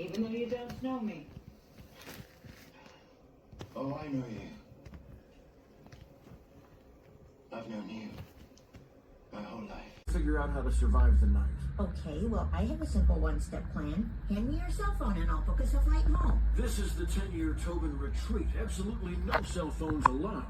even though you don't know me. Oh, I know you. I've known you my whole life. Figure out how to survive the night. Okay, well, I have a simple one-step plan. Hand me your cell phone and I'll book us a flight home. This is the 10-year Tobin retreat. Absolutely no cell phones allowed.